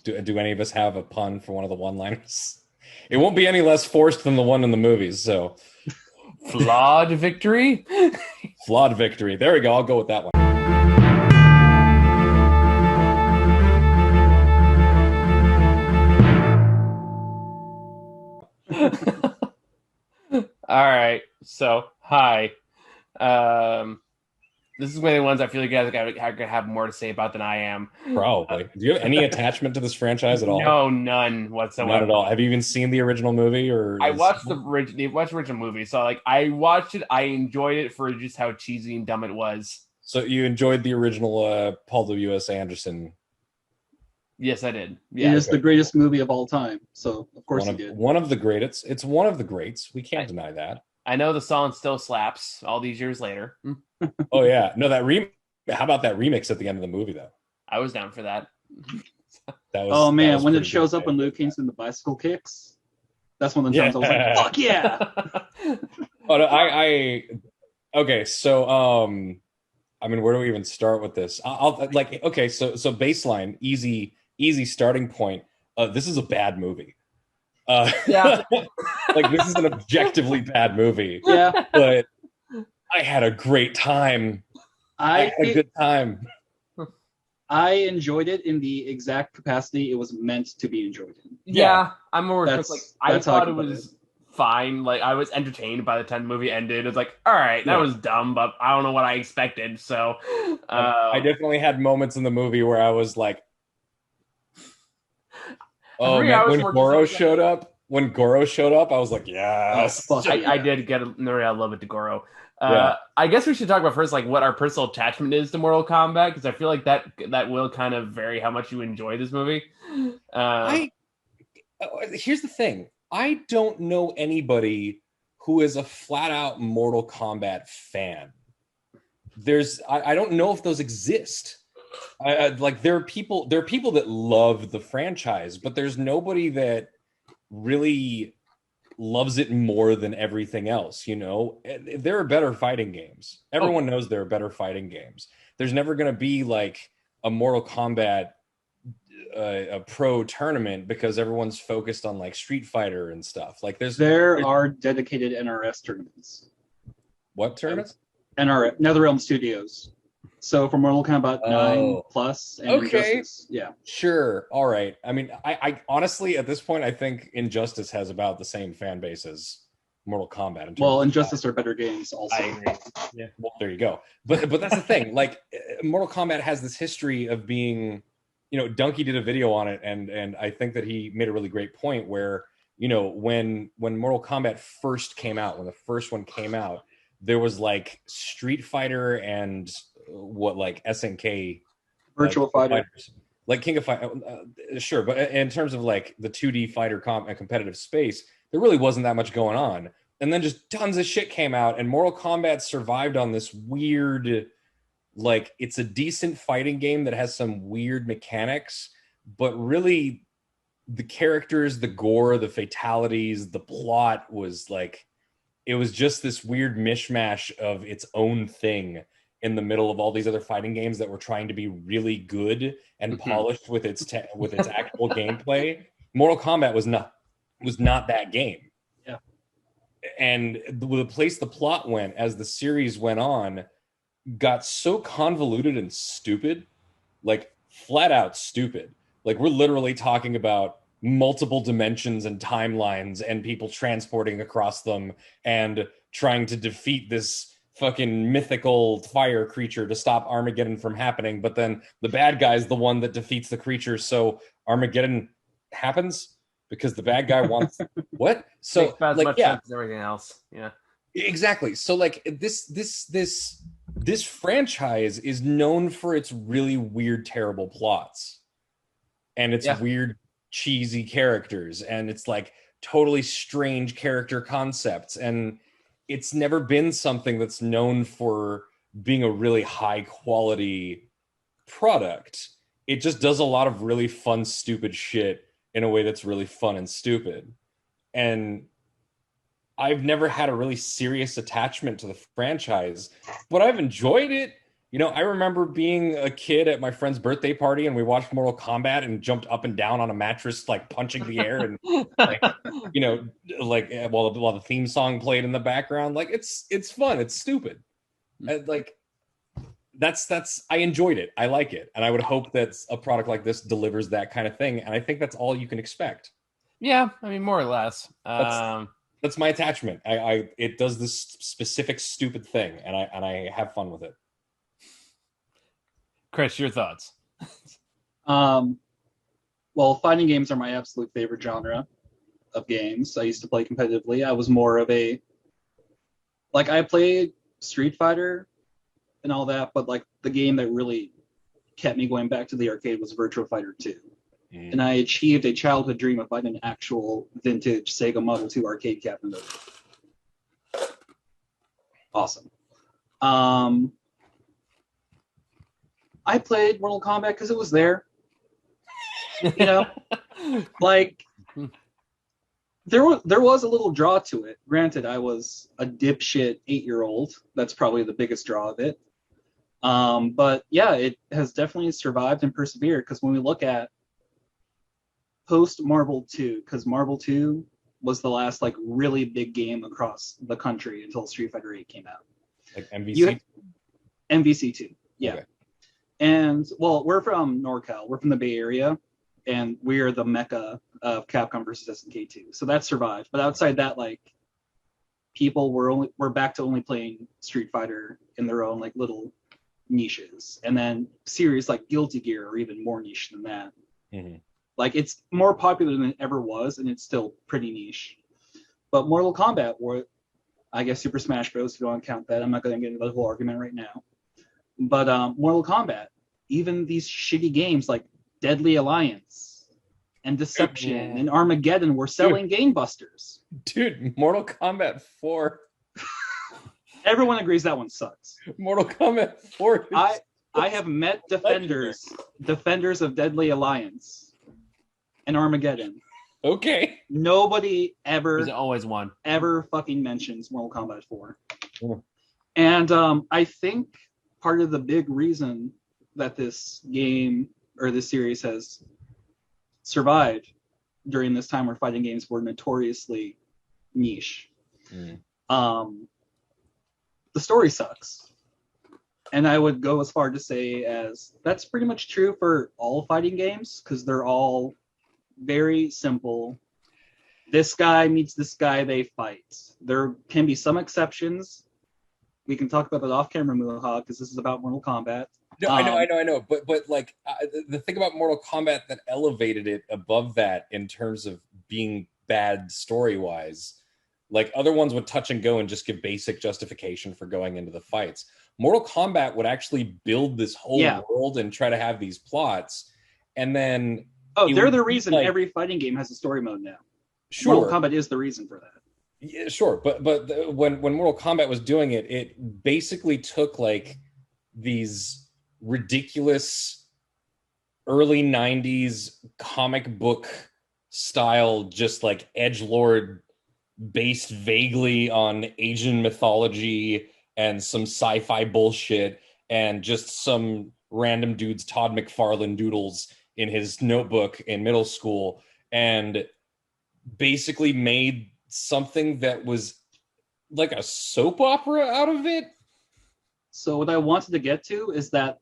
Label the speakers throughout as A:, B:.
A: Do any of us have a pun for one of the one-liners? It won't be any less forced than the one in the movies. So,
B: Flawed victory.
A: flawed victory. There we go. I'll go with that one.
B: All right. So, hi. Um, this is one of the ones I feel like you guys are gonna have more to say about than I am.
A: Probably. Do you have any attachment to this franchise at all?
B: No, none whatsoever.
A: Not at all. Have you even seen the original movie or?
B: I watched the original movie, so like I watched it. I enjoyed it for just how cheesy and dumb it was.
A: So you enjoyed the original Paul W.S. Anderson?
B: Yes, I did.
C: It
B: Yeah,
C: is the greatest movie of all time. So of course
A: One
C: he
A: of,
C: did.
A: one of the greatest. It's one of the greats. We can't deny that.
B: I know the song still slaps all these years later.
A: Oh yeah, no, how about that remix at the end of the movie though?
B: I was down for that.
A: That was.
C: Oh man,
A: that was
C: when it
A: pretty
C: shows
A: good,
C: up when
A: right?
C: Liu Kang's in the bicycle kicks, that's one of the
A: Yeah.
C: times I was like, "Fuck yeah!"
A: Oh no, okay, so I mean, where do we even start with this? I'll like okay, so baseline, easy starting point. This is a bad movie.
B: Yeah.
A: Like this is an objectively bad movie.
C: Yeah,
A: But I had a great time. I had a good time.
C: I enjoyed it in the exact capacity it was meant to be enjoyed in.
B: Yeah, I'm more
C: That's-
B: like I
C: that's how I
B: thought it
C: can put
B: was fine. Like I was entertained by the time the movie ended. It's like, all right, that
A: Yeah.
B: was dumb, but I don't know what I expected. So,
A: I definitely had moments in the movie where I was like, "Oh
B: 3
A: man!"
B: hours
A: When
B: worth of
A: Goro
B: stuff.
A: showed up, I was like, "Yes."
C: Oh, fuck yeah.
B: I did get a love it to Goro.
A: Yeah.
B: I guess we should talk about first like what our personal attachment is to Mortal Kombat because I feel like that will kind of vary how much you enjoy this movie.
A: Here's the thing: I don't know anybody who is a flat out Mortal Kombat fan. I don't know if those exist. Like there are people that love the franchise, but there's nobody that really loves it more than everything else. You know, there are better fighting games. Everyone knows there are better fighting games. There's never going to be like a Mortal Kombat a pro tournament because everyone's focused on like Street Fighter and stuff. Like
C: There are dedicated NRS tournaments.
A: What tournaments?
C: NetherRealm Studios. So for Mortal Kombat 9 Plus and
A: Okay.
C: Injustice, yeah.
A: Sure. All right. I mean, I honestly, at this point, I think Injustice has about the same fan base as Mortal Kombat. In terms
C: Well,
A: of
C: Injustice are better games also.
B: I agree.
A: Yeah. Well, there you go. But that's the thing. Like, Mortal Kombat has this history of being, you know, Donkey did a video on it, and I think that he made a really great point where, you know, when Mortal Kombat first came out, when the first one came out, there was like Street Fighter and what like SNK
C: Virtual Fighter.
A: fighters. Like King of Fight, sure, but in terms of like the 2D fighter competitive space, there really wasn't that much going on. And then just tons of shit came out, and Mortal Kombat survived on this weird, like it's a decent fighting game that has some weird mechanics, but really the characters, the gore, the fatalities, the plot was like, it was just this weird mishmash of its own thing in the middle of all these other fighting games that were trying to be really good and polished with its actual gameplay. Mortal Kombat was not that game.
C: Yeah.
A: And the place the plot went as the series went on got so convoluted and stupid, like flat out stupid. Like we're literally talking about multiple dimensions and timelines and people transporting across them and trying to defeat this fucking mythical fire creature to stop Armageddon from happening, but then the bad guy's the one that defeats the creature, so Armageddon happens because the bad guy wants what? So
B: Makes about as
A: like
B: much
A: yeah,
B: sense as everything else. Yeah.
A: exactly. So like this franchise is known for its really weird, terrible plots and its weird, cheesy characters, and it's like totally strange character concepts, and it's never been something that's known for being a really high quality product. It just does a lot of really fun, stupid shit in a way that's really fun and stupid. And I've never had a really serious attachment to the franchise, but I've enjoyed it. I remember being a kid at my friend's birthday party and we watched Mortal Kombat and jumped up and down on a mattress, like punching the air and like, while the theme song played in the background. Like it's fun. It's stupid. And, like that's I enjoyed it. I like it. And I would hope that a product like this delivers that kind of thing. And I think that's all you can expect.
B: Yeah, I mean, more or less.
A: That's my attachment. It does this specific stupid thing, and I have fun with it.
B: Chris, your thoughts?
C: Well, fighting games are my absolute favorite genre of games. I used to play competitively. I was more of I played Street Fighter and all that, but like the game that really kept me going back to the arcade was Virtua Fighter 2. And I achieved a childhood dream of finding an actual vintage Sega Model 2 arcade cabinet. Awesome. I played Mortal Kombat because it was there. Like there was a little draw to it. Granted, I was a dipshit 8-year-old. That's probably the biggest draw of it. But yeah, it has definitely survived and persevered, because when we look at post Marvel 2, because Marvel 2 was the last like really big game across the country until Street Fighter 8 came out.
A: Like MVC?
C: MVC 2, yeah.
A: Okay.
C: And well, we're from NorCal. We're from the Bay Area, and we're the mecca of Capcom versus SNK 2. So that survived. But outside that, like, people were back to only playing Street Fighter in their own like little niches. And then series like Guilty Gear are even more niche than that.
A: Mm-hmm.
C: Like, it's more popular than it ever was, and it's still pretty niche. But Mortal Kombat, or I guess Super Smash Bros. If you want to count that, I'm not going to get into the whole argument right now. But Mortal Kombat, even these shitty games like Deadly Alliance and Deception and Armageddon were selling gangbusters.
A: Dude, Mortal Kombat 4.
C: Everyone agrees that one sucks.
A: Mortal Kombat 4.
C: I have met defenders of Deadly Alliance and Armageddon.
A: Okay.
C: Nobody
B: There's always one.
C: ever fucking mentions Mortal Kombat 4.
A: Mm.
C: And I think part of the big reason that this game or this series has survived during this time where fighting games were notoriously niche. The story sucks. And I would go as far to say as that's pretty much true for all fighting games, because they're all very simple. This guy meets this guy, they fight. There can be some exceptions. We can talk about that off camera, Muha, because this is about Mortal Kombat.
A: No, I know. But like the thing about Mortal Kombat that elevated it above that in terms of being bad story-wise, like other ones would touch and go and just give basic justification for going into the fights. Mortal Kombat would actually build this whole world and try to have these plots, and then
C: they're the reason every fighting game has a story mode now.
A: Sure,
C: Mortal Kombat is the reason for that.
A: Yeah, sure, but when Mortal Kombat was doing it, it basically took like these ridiculous early 90s comic book style, just like edgelord based vaguely on Asian mythology and some sci-fi bullshit and just some random dude's Todd McFarlane doodles in his notebook in middle school, and basically made something that was like a soap opera out of it.
C: So what I wanted to get to is that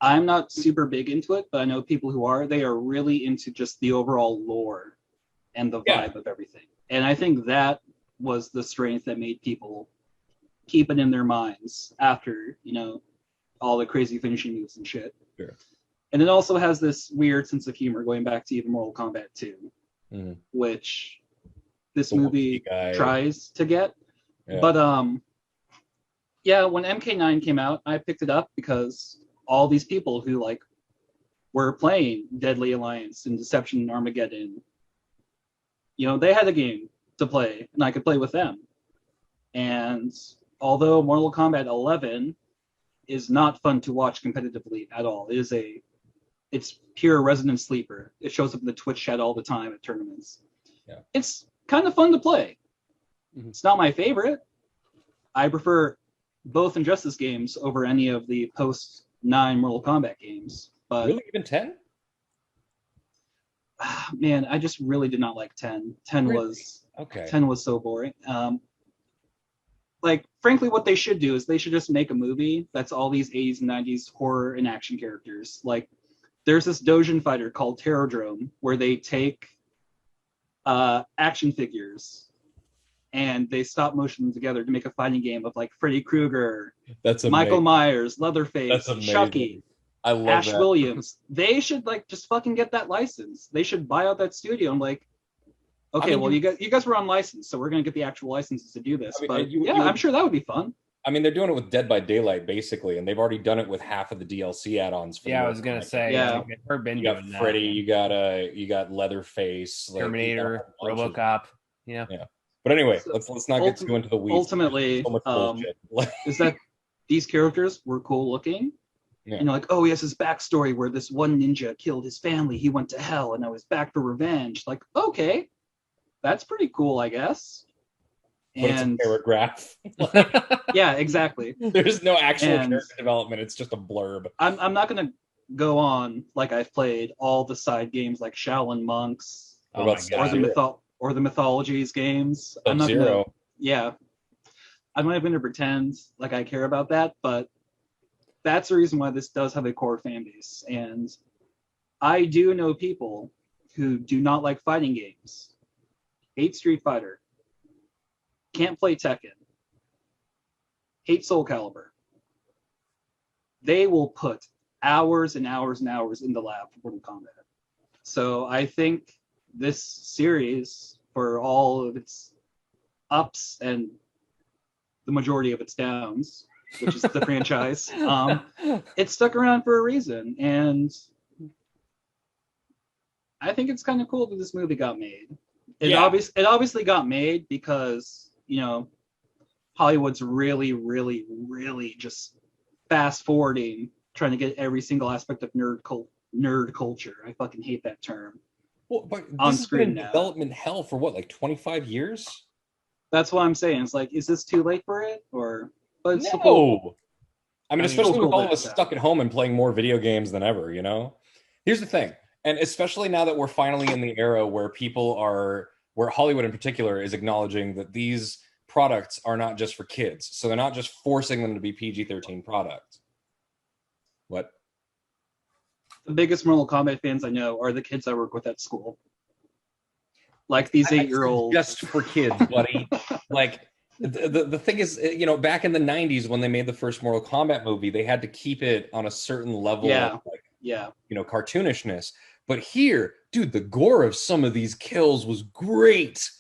C: I'm not super big into it, but I know people who are. They are really into just the overall lore and the vibe of everything. And I think that was the strength that made people keep it in their minds after, all the crazy finishing moves and shit.
A: Sure. And
C: it also has this weird sense of humor going back to even Mortal Kombat 2, which this movie tries to get. Yeah. But when MK9 came out, I picked it up because all these people who were playing Deadly Alliance and Deception and Armageddon, they had a game to play and I could play with them. And although Mortal Kombat 11 is not fun to watch competitively at all, it's pure resident sleeper. It shows up in the Twitch chat all the time at tournaments. Yeah. It's kind of fun to play. Mm-hmm. It's not my favorite. I prefer both Injustice games over any of the post 9 Mortal Kombat games. But
A: really, even 10?
C: Man, I just really did not like 10. 10
A: really?
C: was
A: okay.
C: 10 was so boring. Like, frankly, what they should do is they should just make a movie that's all these 80s and 90s horror and action characters. Like, there's this Dojin fighter called Terrordrome where they take action figures and they stop motion them together to make a fighting game of like Freddy Krueger, Michael Myers, Leatherface, Chucky,
A: I love
C: Ash
A: that.
C: Williams. They should like just fucking get that license. They should buy out that studio and like, okay, well, you guys were on license, so we're gonna get the actual licenses to do this. I'm sure that would be fun.
A: I mean, they're doing it with Dead by Daylight basically, and they've already done it with half of the DLC add-ons.
B: I was gonna say,
C: you
B: got
A: Freddy, you got Leatherface,
B: Terminator, RoboCop, yeah.
A: But anyway, let's not get too into the weeds.
C: Ultimately, is that these characters were cool looking. Yeah. You know, like, oh, he has his backstory where this one ninja killed his family, he went to hell, and now he's back for revenge. Like, okay, that's pretty cool, I guess.
A: But it's a paragraph.
C: Yeah, exactly.
A: There's no actual character development. It's just a blurb.
C: I'm not going to go on like I've played all the side games like Shaolin Monks or the Mythologies games. I'm not gonna, I'm not going to pretend like I care about that, but that's the reason why this does have a core fan base. And I do know people who do not like fighting games, hate Street Fighter, can't play Tekken, hate Soul Calibur. They will put hours and hours and hours in the lab for Mortal Kombat. So I think this series, for all of its ups and the majority of its downs, which is the franchise, it stuck around for a reason. And I think it's kind of cool that this movie got made. It obviously got made because, you know, Hollywood's really, really, really just fast forwarding, trying to get every single aspect of nerd culture. I fucking hate that term.
A: Well, but on this screen has been in development hell for what, like 25 years?
C: That's what I'm saying. It's like, is this too late for it? Or but it's
A: no.
C: Cool.
A: I mean, especially with all of us stuck at home and playing more video games than ever, you know? Here's the thing, and especially now that we're finally in the era where where Hollywood in particular is acknowledging that these products are not just for kids. So they're not just forcing them to be PG-13 products. What?
C: The biggest Mortal Kombat fans I know are the kids I work with at school. Like these 8-year-olds.
A: Just for kids, buddy. Like, the thing is, you know, back in the 90s when they made the first Mortal Kombat movie, they had to keep it on a certain level of, like, you know, cartoonishness. But here, dude, the gore of some of these kills was great.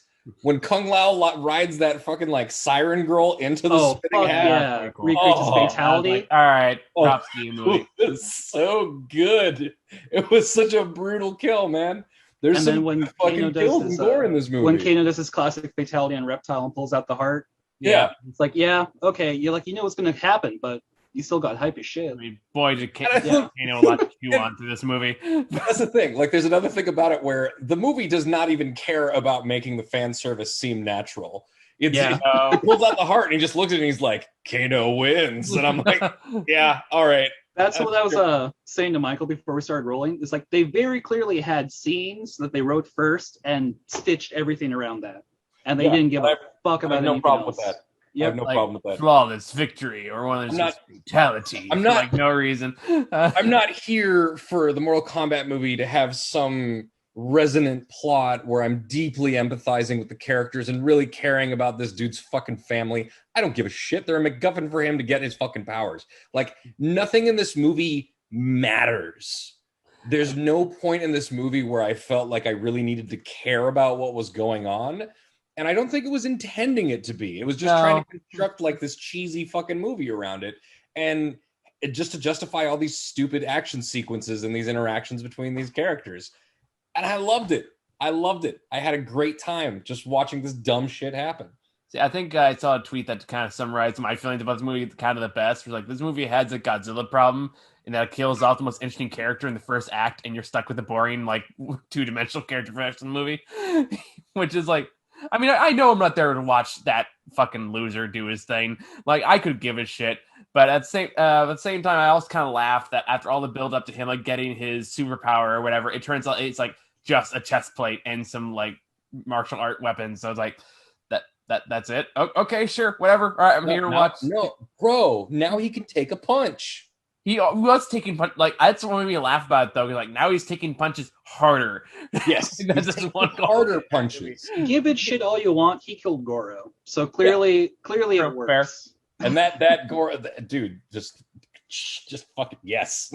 A: When Kung Lao rides that fucking like siren girl into the spinning hat.
C: Yeah, recreates his fatality.
B: Like, all right, props to you, movie.
A: It was so good. It was such a brutal kill, man. There's some fucking kills and gore in this movie.
C: When Kano does his classic fatality on Reptile and pulls out the heart.
A: Yeah.
C: It's like, yeah, okay, you're like, you know what's gonna happen, but you still got hype as shit.
B: I mean, boy, did Kano a lot to chew on through this movie.
A: That's the thing. Like, there's another thing about it where the movie does not even care about making the fan service seem natural. He pulls out the heart and he just looks at it and he's like, Kano wins. And I'm like, yeah, all right.
C: That's what I was saying to Michael before we started rolling. It's like they very clearly had scenes that they wrote first and stitched everything around that. And they didn't give a fuck about anything else.
A: No problem with that. I have no problem with that.
B: Flawless victory or one of those fatality. I'm not, for no reason.
A: I'm not here for the Mortal Kombat movie to have some resonant plot where I'm deeply empathizing with the characters and really caring about this dude's fucking family. I don't give a shit. They're a MacGuffin for him to get his fucking powers. Like, nothing in this movie matters. There's no point in this movie where I felt like I really needed to care about what was going on. And I don't think it was intending it to be. It was just trying to construct like this cheesy fucking movie around it. And just to justify all these stupid action sequences and these interactions between these characters. And I loved it. I had a great time just watching this dumb shit happen.
B: See, I think I saw a tweet that kind of summarized my feelings about this movie kind of the best. It was like, this movie has a Godzilla problem and that it kills off the most interesting character in the first act and you're stuck with a boring, like, two-dimensional character for the rest of the movie. Which is like, I mean, I know I'm not there to watch that fucking loser do his thing. Like, I could give a shit. But at the same time, I also kind of laughed that after all the build up to him, like, getting his superpower or whatever, it turns out it's, like, just a chest plate and some, like, martial art weapons. So it's like, that's it? Okay, sure, whatever. All right, I'm here to watch.
A: No, bro, now he can take a punch.
B: He was taking punch. Like, that's what made me laugh about it, though. Like, now he's taking punches harder.
A: Yes,
B: that's just one
A: harder punches.
C: Give it shit all you want. He killed Goro, so clearly it works.
B: Fair.
A: And that Goro, dude, just fucking yes.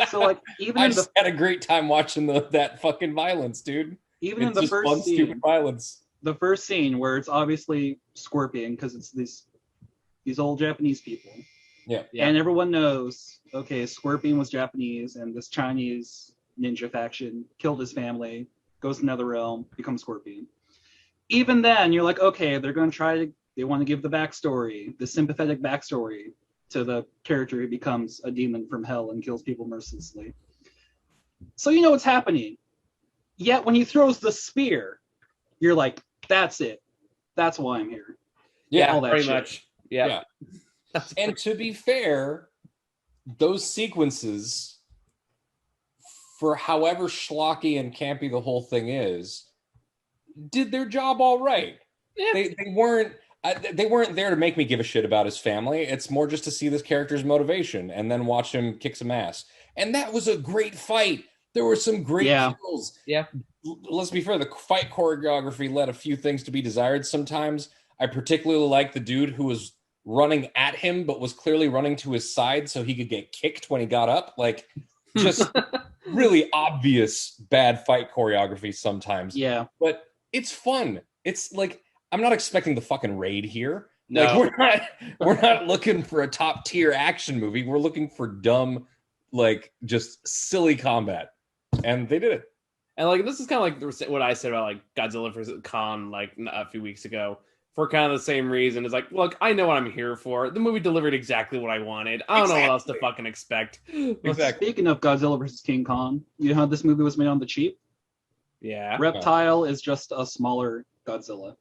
C: So like, even
A: I just had a great time watching that fucking violence, dude.
C: Even in the first
A: fun,
C: scene,
A: stupid violence.
C: The first scene where it's obviously Scorpion because it's these old Japanese people.
A: Yeah.
C: And everyone knows, okay, Scorpion was Japanese, and this Chinese ninja faction killed his family, goes to another realm, becomes Scorpion. Even then, you're like, okay, they want to give the backstory, the sympathetic backstory to the character who becomes a demon from hell and kills people mercilessly. So you know what's happening. Yet when he throws the spear, you're like, that's it. That's why I'm here.
B: Yeah,
C: all that
B: pretty
C: shit.
B: much. Yeah.
A: And to be fair, those sequences, for however schlocky and campy the whole thing is, did their job all right. Yeah. They weren't there to make me give a shit about his family. It's more just to see this character's motivation and then watch him kick some ass. And that was a great fight. There were some great kills.
B: Yeah.
A: Let's be fair, the fight choreography led a few things to be desired sometimes. I particularly like the dude who was running at him but was clearly running to his side so he could get kicked when he got up. Like, just really obvious bad fight choreography sometimes.
C: Yeah.
A: But it's fun. It's like, I'm not expecting the fucking Raid here.
B: No.
A: Like, we're not looking for a top tier action movie. We're looking for dumb, like, just silly combat. And they did it.
B: And like, this is kind of like what I said about like Godzilla vs. Kong like a few weeks ago. For kind of the same reason. It's like, look, I know what I'm here for. The movie delivered exactly what I wanted. I don't know what else to fucking expect.
C: Exactly. Speaking of Godzilla vs. King Kong, you know how this movie was made on the cheap?
B: Yeah.
C: Reptile is just a smaller Godzilla.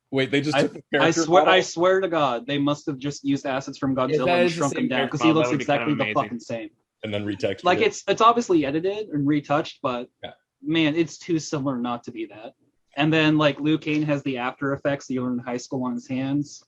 A: Wait, they just took the character
C: I swear to God, they must have just used assets from Godzilla and shrunk him down because he looks exactly the fucking same.
A: And then retextured.
C: Like, it's obviously edited and retouched, but man, it's too similar not to be that. And then, like, Liu Kang has the after effects that you learn in high school on his hands.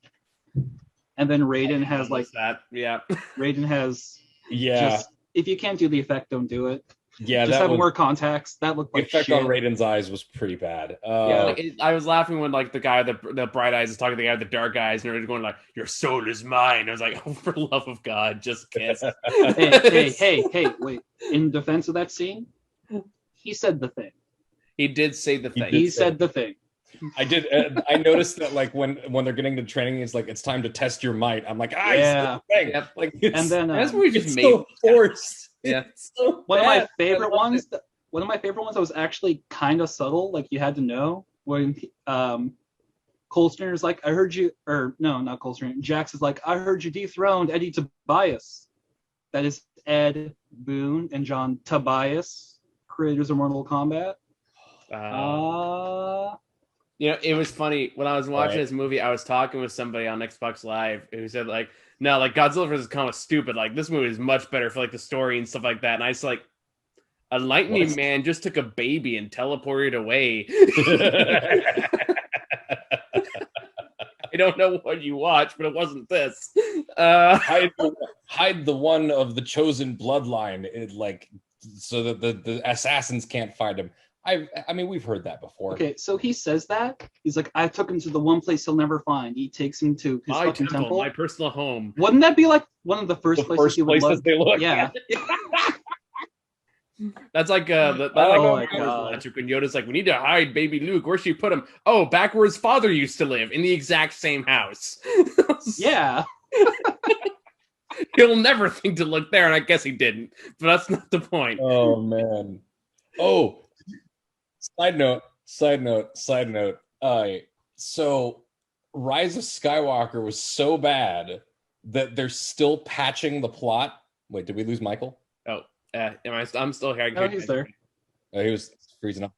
C: And then Raiden has, like...
B: that. Yeah.
C: Raiden has...
A: Yeah.
C: Just, if you can't do the effect, don't do it.
A: Yeah,
C: just have more contacts. That looked like
A: the effect
C: shit.
A: on Raiden's eyes was pretty bad.
B: I was laughing when, like, the guy, the bright eyes is talking to the guy with the dark eyes, and they're going like, "Your soul is mine." I was like, "Oh, for the love of God, just kiss."
C: hey, wait. In defense of that scene, he said the thing.
B: He did say the thing.
C: He said the thing.
A: I did. I noticed that, like, when they're getting to training, it's like, it's time to test your might. I'm like,
C: yeah.
A: He said the thing. Yep. Like,
C: and then
B: that's what we just made
A: so forced.
B: Yeah.
A: So
C: one of my favorite ones that was actually kind of subtle, like you had to know, when Colster's like, I heard you, or no, not Colster. Jax is like, I heard you dethroned Eddie Tobias. That is Ed Boon and John Tobias, creators of Mortal Kombat.
B: You know, it was funny when I was watching this movie. I was talking with somebody on Xbox Live who said, like, no, like, Godzilla vs. Kong was stupid. Like, this movie is much better for, like, the story and stuff like that. And I was like, a lightning man just took a baby and teleported away. I don't know what you watched, but it wasn't this.
A: Hide the one of the chosen bloodline, like, so that the assassins can't find him. I mean, we've heard that before.
C: Okay, so he says that. He's like, I took him to the one place he'll never find. He takes him to his fucking temple.
B: My personal home.
C: Wouldn't that be like one of the first places
A: they look?
C: Yeah.
B: That's like when Yoda's like, we need to hide baby Luke. Where'd she put him? Oh, back where his father used to live, in the exact same house.
C: Yeah.
A: He'll never think to look there, and I guess he didn't. But that's not the point.
B: Oh, man.
A: Oh, side note. So Rise of Skywalker was so bad that they're still patching the plot. Wait, did we lose Michael?
B: Oh, I'm still here.
C: No, he's there.
A: Oh, he was freezing up.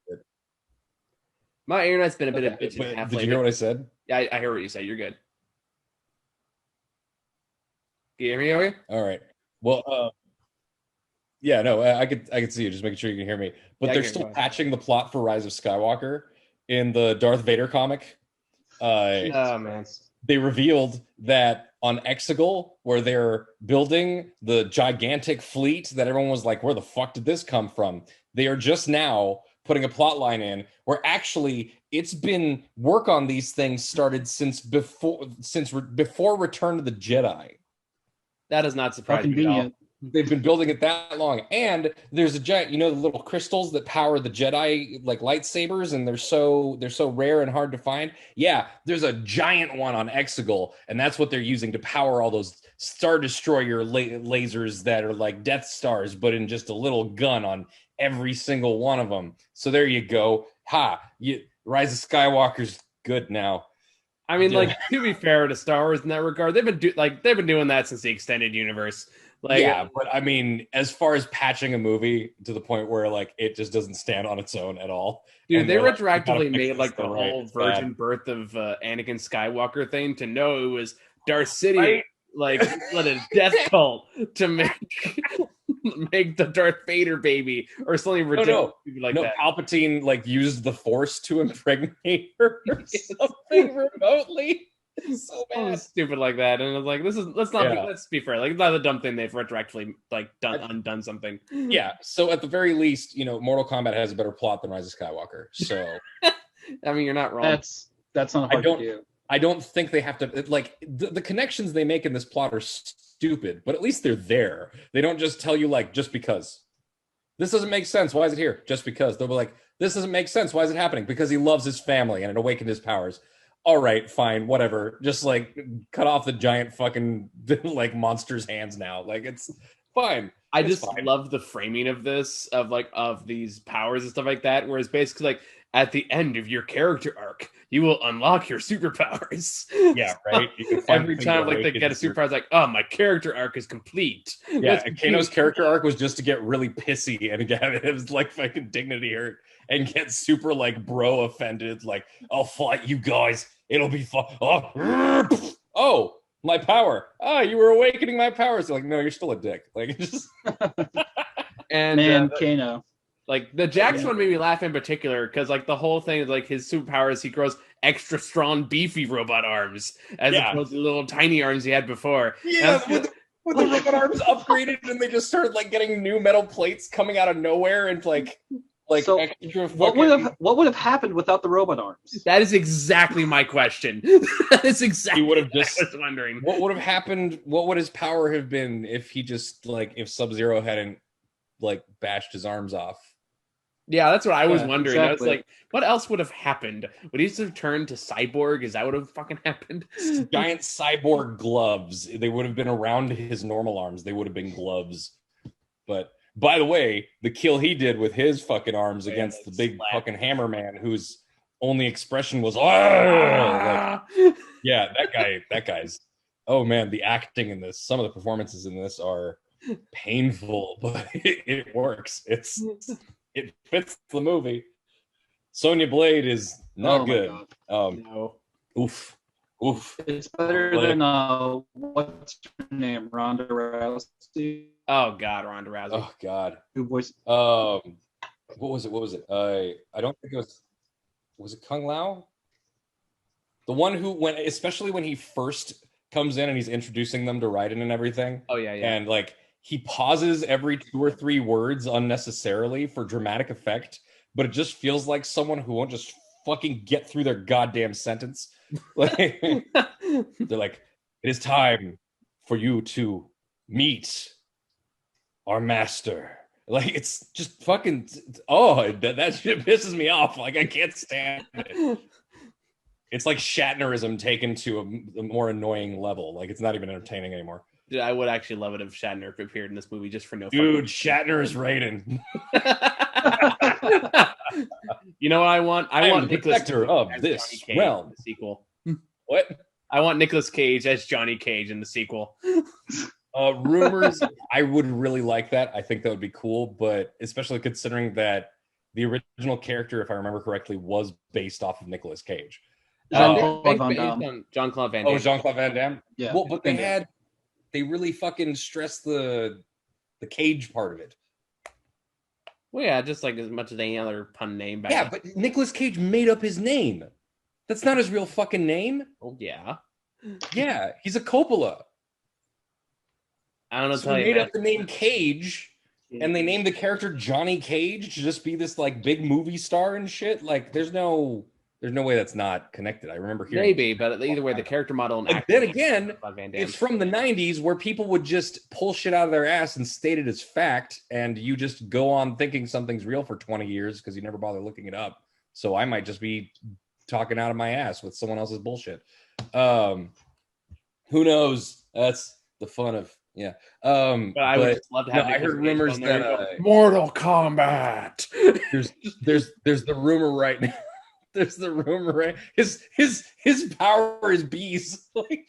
B: My internet's been a bit of bitch and a half.
A: Did you hear what I said?
B: Yeah, I hear what you said. You're good. Can you hear me? Okay.
A: All right. Well, yeah, no, I could see you. Just making sure you can hear me. But
B: Yeah,
A: they're still patching the plot for Rise of Skywalker in the Darth Vader comic.
B: Oh man.
A: They revealed that on Exegol, where they're building the gigantic fleet that everyone was like, where the fuck did this come from? They are just now putting a plot line in where actually it's been work on these things started since before Return of the Jedi.
B: That is not surprising me at all.
A: They've been building it that long, and there's a giant, the little crystals that power the Jedi like lightsabers, and they're so rare and hard to find. Yeah, there's a giant one on Exegol, and that's what they're using to power all those Star Destroyer lasers that are like Death Stars, but in just a little gun on every single one of them. So there you go. Rise of Skywalker's good now.
B: I mean, like, to be fair to Star Wars in that regard, they've been doing that since the extended universe. Like,
A: yeah, but I mean, as far as patching a movie to the point where like it just doesn't stand on its own at all.
B: Dude, they retroactively made like the whole virgin birth of Anakin Skywalker thing to know it was Darth Sidious, right? Like, let a death cult to make the Darth Vader baby or something ridiculous like that.
A: Palpatine like used the Force to impregnate her or something remotely. So bad.
B: Stupid like that, and I was like, let's be fair, like, it's not a dumb thing they've retroactively like undone something.
A: Yeah, so at the very least, Mortal Kombat has a better plot than Rise of Skywalker. So
B: I mean, you're not wrong.
C: That's not hard to do.
A: I don't think they have to like the connections they make in this plot are stupid, but at least they're there. They don't just tell you like just because this doesn't make sense. Why is it here? Just because. They'll be like, this doesn't make sense. Why is it happening? Because he loves his family and it awakened his powers. All right, fine, whatever. Just like cut off the giant fucking like monster's hands now. Like, it's fine.
B: I just love the framing of this, of these powers and stuff like that, where it's basically like at the end of your character arc, you will unlock your superpowers.
A: Yeah, right.
B: Every time like they get a superpower, it's like, oh, my character arc is complete.
A: Yeah, Kano's character arc was just to get really pissy and get his like fucking dignity hurt and get super like bro offended. Like, I'll fight you guys. It'll be fun. Oh, my power. Oh, you were awakening my powers. They're like, no, you're still a dick. Like, just
B: and
C: Kano.
B: Like the Jax one made me laugh in particular because like the whole thing is like his superpowers, he grows extra strong, beefy robot arms as opposed to the little tiny arms he had before.
A: Yeah, with the robot arms upgraded, and they just started like getting new metal plates coming out of nowhere and like
C: so
A: extra.
C: What would have happened without the robot arms?
B: That is exactly my question. That is exactly.
A: He would have just.
B: I was wondering
A: what would have happened. What would his power have been if he just like if Sub-Zero hadn't like bashed his arms off?
B: Yeah, that's what I was wondering.
C: Exactly.
B: I was like, what else would have happened? Would he just have turned to cyborg? Is that what would have fucking happened?
A: Giant cyborg gloves. They would have been around his normal arms. They would have been gloves. But by the way, the kill he did with his fucking arms against the big fucking hammer man, whose only expression was like, yeah, that guy's. Oh man, the acting in this, some of the performances in this are painful, but it works. It fits the movie. Sonya Blade is not good.
B: No.
A: Oof.
C: It's better than what's her name, Ronda Rousey.
B: Oh God, Ronda Rousey.
A: Oh God.
C: Who voiced?
A: What was it? I don't think it was. Was it Kung Lao? The one who especially when he first comes in and he's introducing them to Raiden and everything.
B: Oh yeah.
A: And like. He pauses every 2 or 3 words unnecessarily for dramatic effect, but it just feels like someone who won't just fucking get through their goddamn sentence. Like, they're like, it is time for you to meet our master. Like, it's just fucking, that shit pisses me off. Like, I can't stand it. It's like Shatnerism taken to a more annoying level. Like, it's not even entertaining anymore.
B: Dude, I would actually love it if Shatner appeared in this movie just for no.
A: Dude, Shatner is Raiden.
B: You know what I want? I want
A: Nicolas Cage of this realm.
B: In the sequel.
A: What?
B: I want Nicolas Cage as Johnny Cage in the sequel.
A: Rumors. I would really like that. I think that would be cool, but especially considering that the original character, if I remember correctly, was based off of Nicolas Cage.
C: Jean-Claude Van Damme.
B: Jean-Claude Van Damme.
A: Oh, Jean-Claude Van Damme?
C: Yeah.
A: Well, but they really fucking stressed the Cage part of it.
B: Well, yeah, just like as much as any other pun name.
A: Yeah, but Nicolas Cage made up his name. That's not his real fucking name.
B: Oh, yeah.
A: Yeah, he's a Coppola.
B: I don't know.
A: So they made up the name Cage, and they named the character Johnny Cage to just be this like big movie star and shit. Like, there's no way that's not connected. I remember hearing
B: maybe, but either way, the character model and
A: but then again, it's from the 90s where people would just pull shit out of their ass and state it as fact, and you just go on thinking something's real for 20 years because you never bother looking it up. So I might just be talking out of my ass with someone else's bullshit. Who knows? That's the fun of but I would just love to have. I heard rumors that
B: Mortal Kombat.
A: there's the rumor right now. There's the rumor, right? His power is bees. Like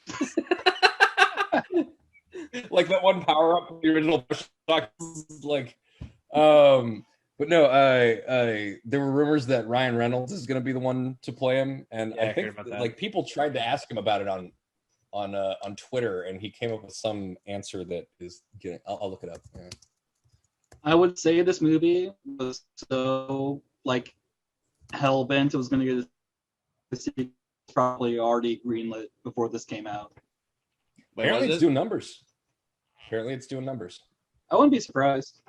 A: that one power up from the original like but no, there were rumors that Ryan Reynolds is going to be the one to play him, and I think like people tried to ask him about it on Twitter, and he came up with some answer that is getting. I'll look it up. Yeah.
C: I would say this movie was so like hell bent it was going to get probably already greenlit before this came out.
A: Apparently, it's doing numbers.
C: I wouldn't be surprised.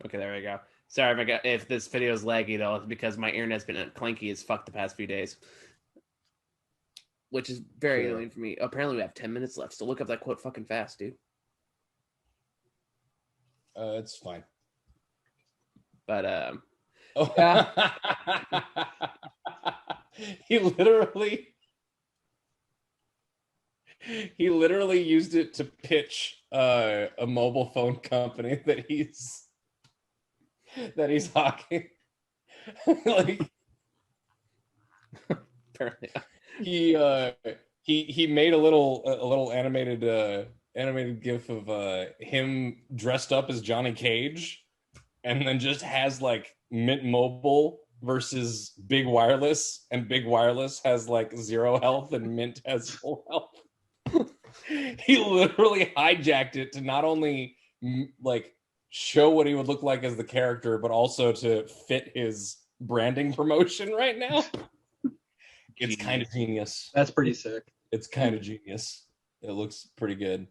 B: Okay, there we go. Sorry if this video is laggy though. It's because my internet's been clanky as fuck the past few days, which is very annoying for me. Apparently, we have 10 minutes left, so look up that quote fucking fast, dude.
A: It's fine.
B: But
A: yeah. he literally used it to pitch a mobile phone company that he's hawking. Like
B: apparently
A: he made a little animated gif of him dressed up as Johnny Cage, and then just has like Mint Mobile versus Big Wireless, and Big Wireless has like 0 health and Mint has full health. He literally hijacked it to not only like show what he would look like as the character, but also to fit his branding promotion right now. It's kind of genius.
C: That's pretty sick.
A: It's kind of genius. It looks pretty good.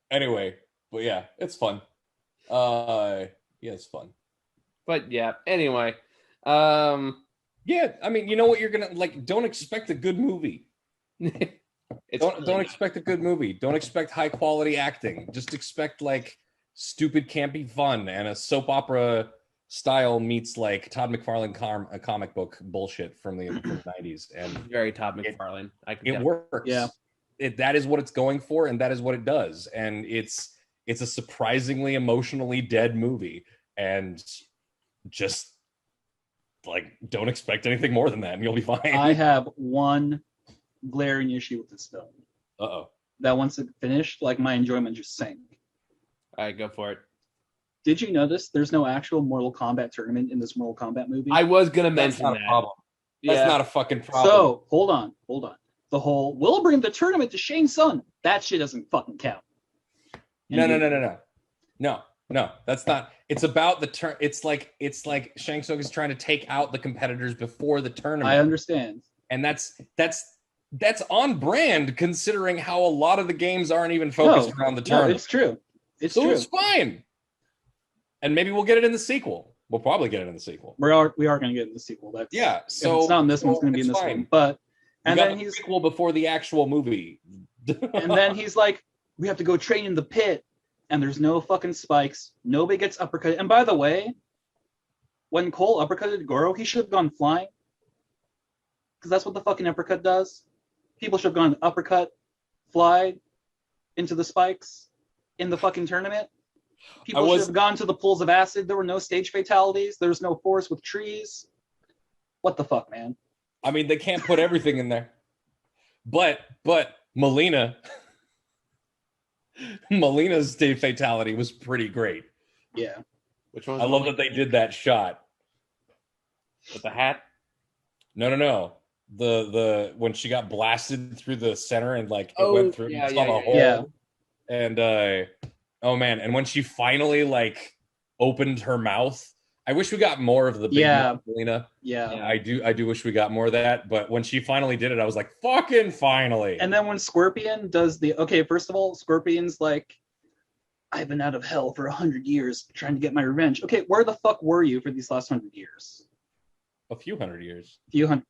A: Anyway, but yeah, it's fun. Yeah, it's fun.
B: But yeah, anyway.
A: Yeah, I mean, you know what you're gonna like. Don't expect a good movie. Don't expect a good movie. Don't expect high quality acting. Just expect like stupid, campy fun and a soap opera style meets like Todd McFarlane comic book bullshit from the 90s. And
B: very Todd McFarlane.
A: It works.
C: Yeah.
A: That is what it's going for, and that is what it does. And it's a surprisingly emotionally dead movie. And just like don't expect anything more than that, and you'll be fine.
C: I have one glaring issue with this film.
A: Uh-oh.
C: That once it finished, like my enjoyment just sank.
B: All right, go for it.
C: Did you notice there's no actual Mortal Kombat tournament in this Mortal Kombat movie?
B: I was gonna mention that.
A: Problem. That's not a fucking problem.
C: So hold on. The whole we'll bring the tournament to Shang Tsung. That shit doesn't fucking count.
A: No, that's not. It's about the turn. It's like Shang Tsung is trying to take out the competitors before the tournament.
C: I understand,
A: and that's on brand considering how a lot of the games aren't even focused around the tournament.
C: No, it's true. It's
A: fine. And maybe we'll get it in the sequel. We'll probably get it in the sequel.
C: We are going to get it in the sequel. So
A: if
C: it's not in this one, it's going to be in this one. But and then he's
A: sequel before the actual movie.
C: And then he's like, we have to go train in the pit. And there's no fucking spikes. Nobody gets uppercut. And by the way, when Cole uppercutted Goro, he should have gone flying. Because that's what the fucking uppercut does. People should have gone uppercut, fly into the spikes in the fucking tournament. People should have gone to the pools of acid. There were no stage fatalities. There was no forest with trees. What the fuck, man?
A: I mean, they can't put everything in there. But Melina... Melina's fatality was pretty great.
C: Yeah.
B: Which one?
A: I love that they did that shot
B: with the hat.
A: No. The when she got blasted through the center and like it went through the hole.
C: Yeah.
A: And oh man, and when she finally like opened her mouth, I wish we got more of the big Melina.
C: Yeah.
A: I do wish we got more of that, but when she finally did it, I was like, fucking finally.
C: And then when Scorpion does first of all, Scorpion's like, I've been out of hell for 100 years trying to get my revenge. Okay, where the fuck were you for these last 100 years?
A: A few hundred years.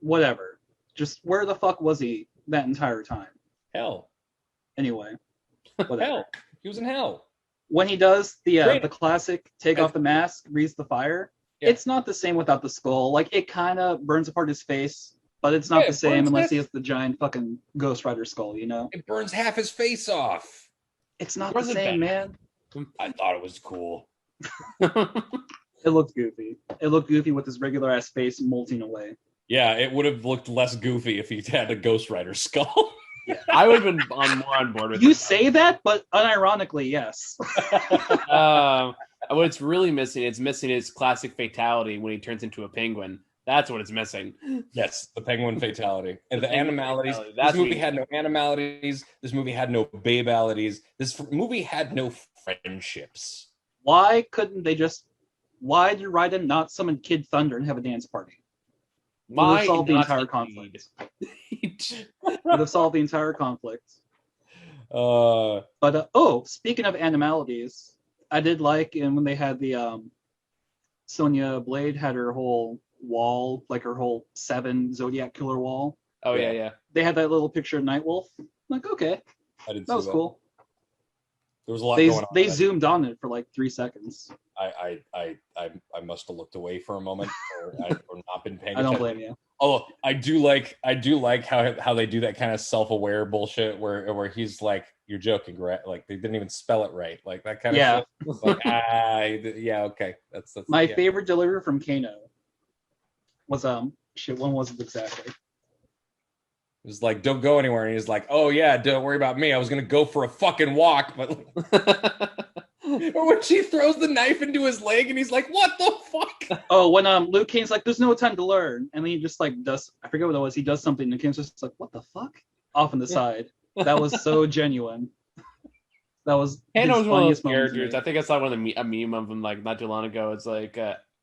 C: Whatever. Just where the fuck was he that entire time?
A: Hell.
C: Anyway. Whatever.
A: Hell. He was in hell.
C: When he does the classic take off the mask, breathes the fire, it's not the same without the skull. Like, it kind of burns apart his face, but it's not the same unless he has the giant fucking Ghost Rider skull, you know?
A: It burns half his face off.
C: It's not the same, man.
A: I thought it was cool.
C: It looked goofy. It looked goofy with his regular ass face molting away.
A: Yeah, it would have looked less goofy if he had a Ghost Rider skull.
B: Yeah. I would have been more on board with
C: you say that, but unironically, yes.
B: What it's really missing, it's missing his classic fatality when he turns into a penguin. That's what it's missing.
A: Yes, the penguin fatality. And the animalities. This movie had no animalities. This movie had no babalities. This movie had no friendships.
C: Why couldn't they just... Why did Raiden not summon Kid Thunder and have a dance party? Would have solved the entire conflict. Would have solved the entire conflict. But speaking of animalities, I did like when they had the Sonya Blade had her whole wall, like her whole 7 Zodiac Killer wall.
B: Oh yeah.
C: They had that little picture of Nightwolf. I'm like, okay, that was cool.
A: There was a lot going on.
C: They zoomed on it for like 3 seconds.
A: I must have looked away for a moment, or not been paying attention.
C: I don't blame you.
A: Although I do like how they do that kind of self-aware bullshit where he's like, you're joking, right? Like they didn't even spell it right, like that kind of shit. Like, okay, that's
C: my favorite delivery from Kano was when was it exactly?
A: It was like, don't go anywhere, and he's like, oh yeah, don't worry about me. I was gonna go for a fucking walk, but. Or when she throws the knife into his leg and he's like, what the fuck?
C: Oh, when Liu Kang's like, there's no time to learn. And then he just like does, I forget what it was. He does something and Kang's just like, what the fuck? Off on the side. That was so genuine. That was
B: Kano's one of those characters. I think I saw a meme of him like not too long ago. It's like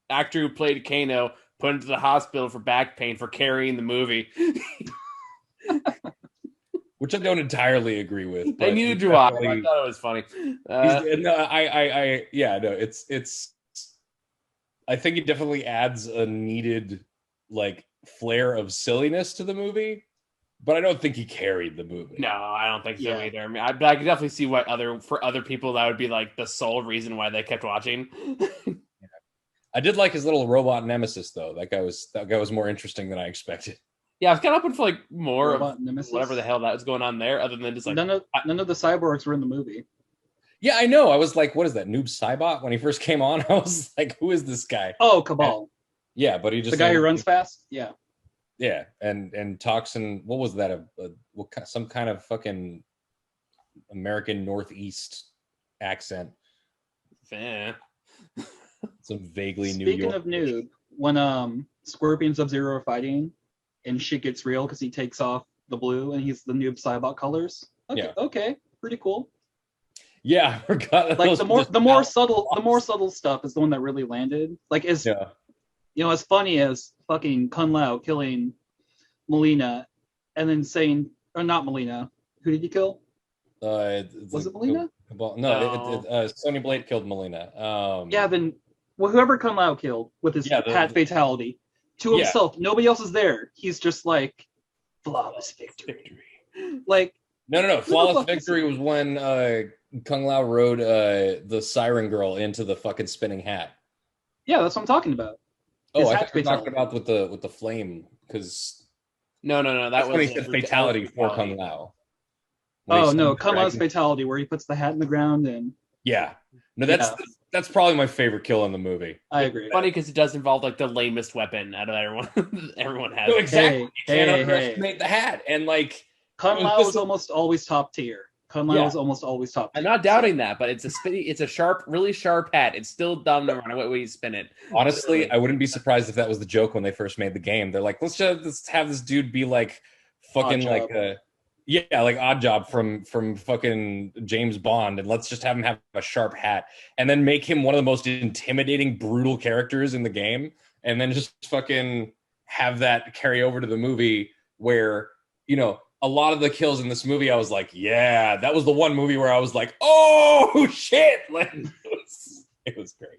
B: actor who played Kano put into the hospital for back pain for carrying the movie.
A: Which I don't entirely agree with.
B: And neither do I. I thought it was funny.
A: It's. I think it definitely adds a needed like flair of silliness to the movie, but I don't think he carried the movie.
B: No, I don't think so either. I mean, I could definitely see what for other people that would be like the sole reason why they kept watching.
A: I did like his little robot nemesis though. That guy was more interesting than I expected.
B: Yeah, I was kind of hoping for like more of whatever the hell that was going on there, other than just like
C: none of the cyborgs were in the movie.
A: Yeah, I know. I was like, what is that, Noob Saibot? When he first came on, I was like, who is this guy?
C: Oh, Cabal.
A: Yeah, but he just
C: the guy who runs fast. Yeah.
A: Yeah, and talks in what was that? Some kind of fucking American Northeast accent.
B: Yeah.
A: Some vaguely New York.
C: Speaking of noob, when Scorpion and Sub-Zero are fighting. And shit gets real because he takes off the blue and he's the Noob Saibot colors. Okay, pretty cool.
A: Yeah, I forgot.
C: Like the more subtle stuff is the one that really landed. Like as funny as fucking Kun Lao killing Melina, and then saying, or not Melina, who did he kill? Was it Melina?
A: No, Sonya Blade killed Melina.
C: Then whoever Kun Lao killed with his hat fatality. To himself, nobody else is there. He's just like, flawless victory. Like,
A: no. Flawless victory was when Kung Lao rode the Siren Girl into the fucking spinning hat.
C: Yeah, that's what I'm talking about.
A: Oh, I thought you were talking about with the flame because
B: no. That was
A: when he said fatality for Kung Lao.
C: Oh no, Kung Lao's fatality where he puts the hat in the ground and that's probably my favorite kill in the movie. I agree.
B: Funny because it does involve like the lamest weapon out of everyone. Everyone has.
A: No, exactly. You can't underestimate the hat, and like
C: Kung Lao was almost always top tier. Kunlun is almost always top 2.
B: I'm not doubting that, but it's a sharp, really sharp hat. It's still dumb no matter what way you spin it.
A: Honestly, I wouldn't be surprised if that was the joke when they first made the game. They're like, let's have this dude be like fucking like like Odd Job from fucking James Bond, and let's just have him have a sharp hat, and then make him one of the most intimidating, brutal characters in the game, and then just fucking have that carry over to the movie where, you know, a lot of the kills in this movie, I was like, yeah, that was the one movie where I was like, oh shit, like it was great.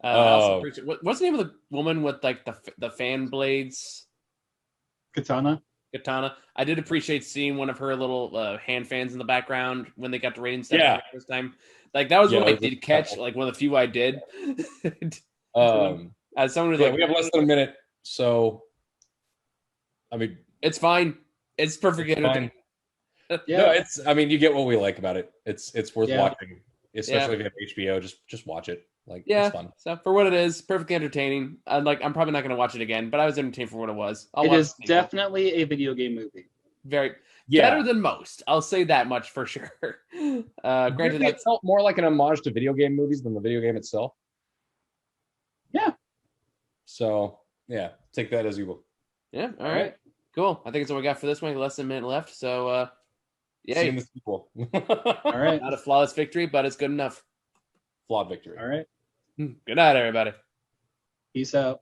B: I also appreciate, what's the name of the woman with like the fan blades?
C: Katana.
B: I did appreciate seeing one of her little hand fans in the background when they got the rating stuff this time. Like that was what I did catch, like one of the few I did. As someone who's
A: we have less than a minute, so I mean,
B: it's fine. It's perfectly entertaining.
A: No, I mean, you get what we like about it. It's worth watching, especially if you have HBO. Just watch it. Like, it's fun.
B: So for what it is, perfectly entertaining. I'm probably not going to watch it again, but I was entertained for what it was.
C: It is definitely a video game movie.
B: Better than most. I'll say that much for sure. Granted,
A: it felt more like an homage to video game movies than the video game itself.
C: Yeah.
A: So take that as you will.
B: Yeah. All right. Cool. I think that's all we got for this one. Less than a minute left. So,
A: seeing the sequel.
C: All right.
B: Not a flawless victory, but it's good enough.
A: Flawed victory.
C: All right.
B: Good night, everybody.
C: Peace out.